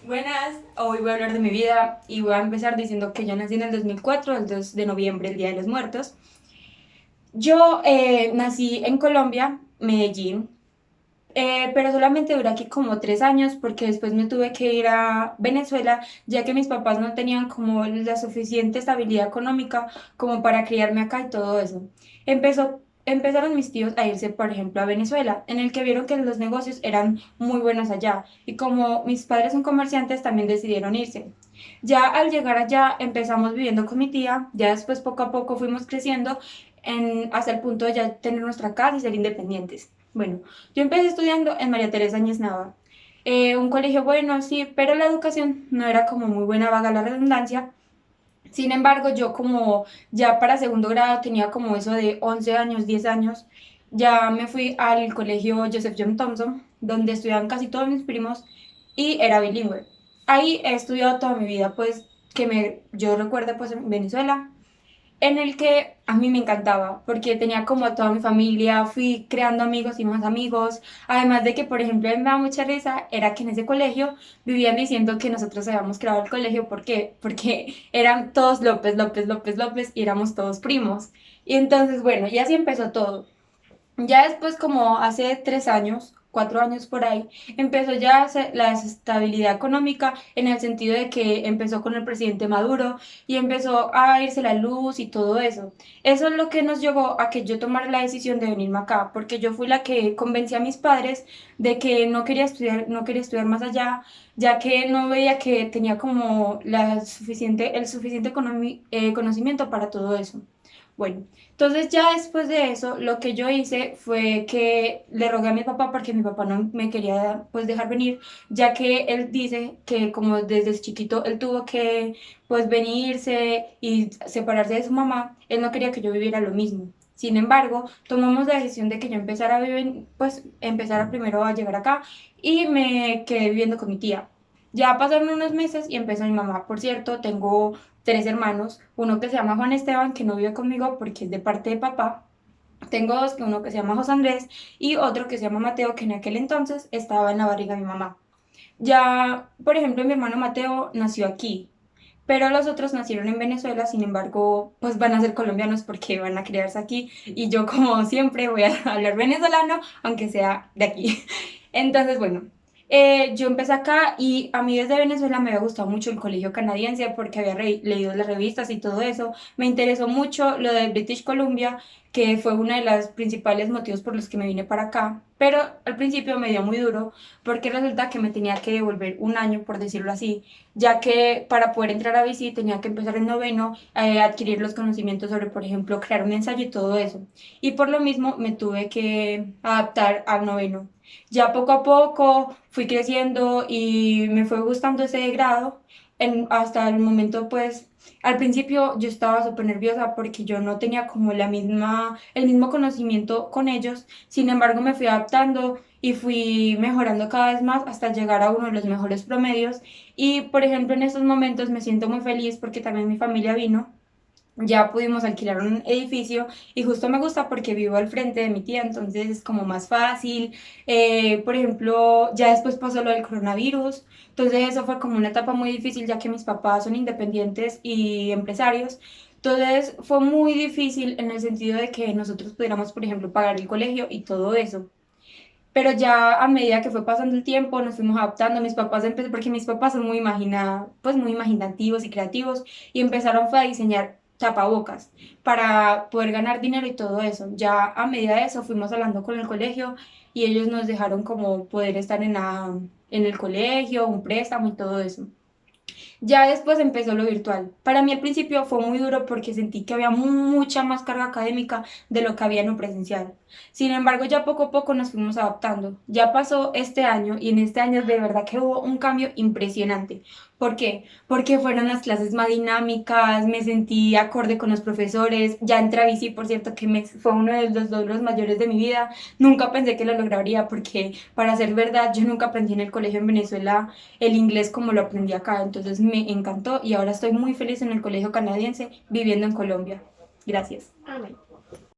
Buenas, hoy voy a hablar de mi vida y voy a empezar diciendo que yo nací en el 2004, el 2 de noviembre, el Día de los Muertos. Yo nací en Colombia, Medellín, pero solamente duré aquí como 3 años porque después me tuve que ir a Venezuela, ya que mis papás no tenían como la suficiente estabilidad económica como para criarme acá y todo eso. Empezaron mis tíos a irse, por ejemplo, a Venezuela, en el que vieron que los negocios eran muy buenos allá, y como mis padres son comerciantes, también decidieron irse. Ya al llegar allá empezamos viviendo con mi tía, ya después poco a poco fuimos creciendo hasta el punto de ya tener nuestra casa y ser independientes. Bueno, yo empecé estudiando en María Teresa Áñez Nava. Un colegio bueno, sí, pero la educación no era como muy buena, vaga la redundancia. Sin embargo, yo como ya para segundo grado tenía como eso de 11 años, 10 años, ya me fui al colegio Joseph John Thompson, donde estudiaban casi todos mis primos y era bilingüe. Ahí he estudiado toda mi vida, pues yo recuerdo pues en Venezuela, en el que a mí me encantaba, porque tenía como a toda mi familia, fui creando amigos y más amigos, además de que, por ejemplo, a mí me da mucha risa, era que en ese colegio vivían diciendo que nosotros habíamos creado el colegio, ¿por qué? Porque eran todos López, López, López, López, y éramos todos primos. Y entonces, bueno, y así empezó todo. Ya después, como hace 3 años, 4 años por ahí, empezó ya la desestabilidad económica en el sentido de que empezó con el presidente Maduro y empezó a irse la luz y todo eso. Eso es lo que nos llevó a que yo tomara la decisión de venirme acá, porque yo fui la que convencí a mis padres de que no quería estudiar, no quería estudiar más allá, ya que no veía que tenía como el suficiente conocimiento para todo eso. Bueno, entonces ya después de eso, lo que yo hice fue que le rogué a mi papá porque mi papá no me quería pues dejar venir, ya que él dice que como desde chiquito él tuvo que pues venirse y separarse de su mamá, él no quería que yo viviera lo mismo. Sin embargo, tomamos la decisión de que yo empezara a vivir, pues empezara primero a llegar acá y me quedé viviendo con mi tía. Ya pasaron unos meses y empezó mi mamá. Por cierto, tengo 3 hermanos, uno que se llama Juan Esteban, que no vive conmigo porque es de parte de papá. Tengo dos, que uno que se llama José Andrés y otro que se llama Mateo, que en aquel entonces estaba en la barriga de mi mamá. Ya, por ejemplo, mi hermano Mateo nació aquí, pero los otros nacieron en Venezuela, sin embargo, pues van a ser colombianos porque van a criarse aquí y yo como siempre voy a hablar venezolano, aunque sea de aquí. Entonces, bueno, yo empecé acá y a mí desde Venezuela me había gustado mucho el colegio canadiense porque había leído las revistas y todo eso. Me interesó mucho lo de British Columbia, que fue uno de los principales motivos por los que me vine para acá, pero al principio me dio muy duro porque resulta que me tenía que devolver un año, por decirlo así, ya que para poder entrar a bici tenía que empezar en noveno, adquirir los conocimientos sobre, por ejemplo, crear un ensayo y todo eso. Y por lo mismo me tuve que adaptar al noveno. Ya poco a poco fui creciendo y me fue gustando ese grado. Hasta el momento, pues, al principio yo estaba súper nerviosa porque yo no tenía como el mismo conocimiento con ellos. Sin embargo, me fui adaptando y fui mejorando cada vez más hasta llegar a uno de los mejores promedios. Y, por ejemplo, en estos momentos me siento muy feliz porque también mi familia vino. Ya pudimos alquilar un edificio y justo me gusta porque vivo al frente de mi tía, entonces es como más fácil. Por ejemplo, ya después pasó lo del coronavirus, entonces eso fue como una etapa muy difícil ya que mis papás son independientes y empresarios. Entonces fue muy difícil en el sentido de que nosotros pudiéramos, por ejemplo, pagar el colegio y todo eso. Pero ya a medida que fue pasando el tiempo, nos fuimos adaptando. Mis papás porque mis papás son pues muy imaginativos y creativos, y empezaron fue a diseñar tapabocas para poder ganar dinero y todo eso. Ya a medida de eso fuimos hablando con el colegio y ellos nos dejaron como poder estar en el colegio, un préstamo y todo eso. Ya después empezó lo virtual. Para mí al principio fue muy duro porque sentí que había mucha más carga académica de lo que había en un presencial. Sin embargo, ya poco a poco nos fuimos adaptando. Ya pasó este año y en este año de verdad que hubo un cambio impresionante. ¿Por qué? Porque fueron las clases más dinámicas, me sentí acorde con los profesores, ya entré a bici, por cierto, fue uno de los logros mayores de mi vida. Nunca pensé que lo lograría porque, para ser verdad, yo nunca aprendí en el colegio en Venezuela el inglés como lo aprendí acá, entonces me encantó y ahora estoy muy feliz en el colegio canadiense viviendo en Colombia. Gracias. Amén.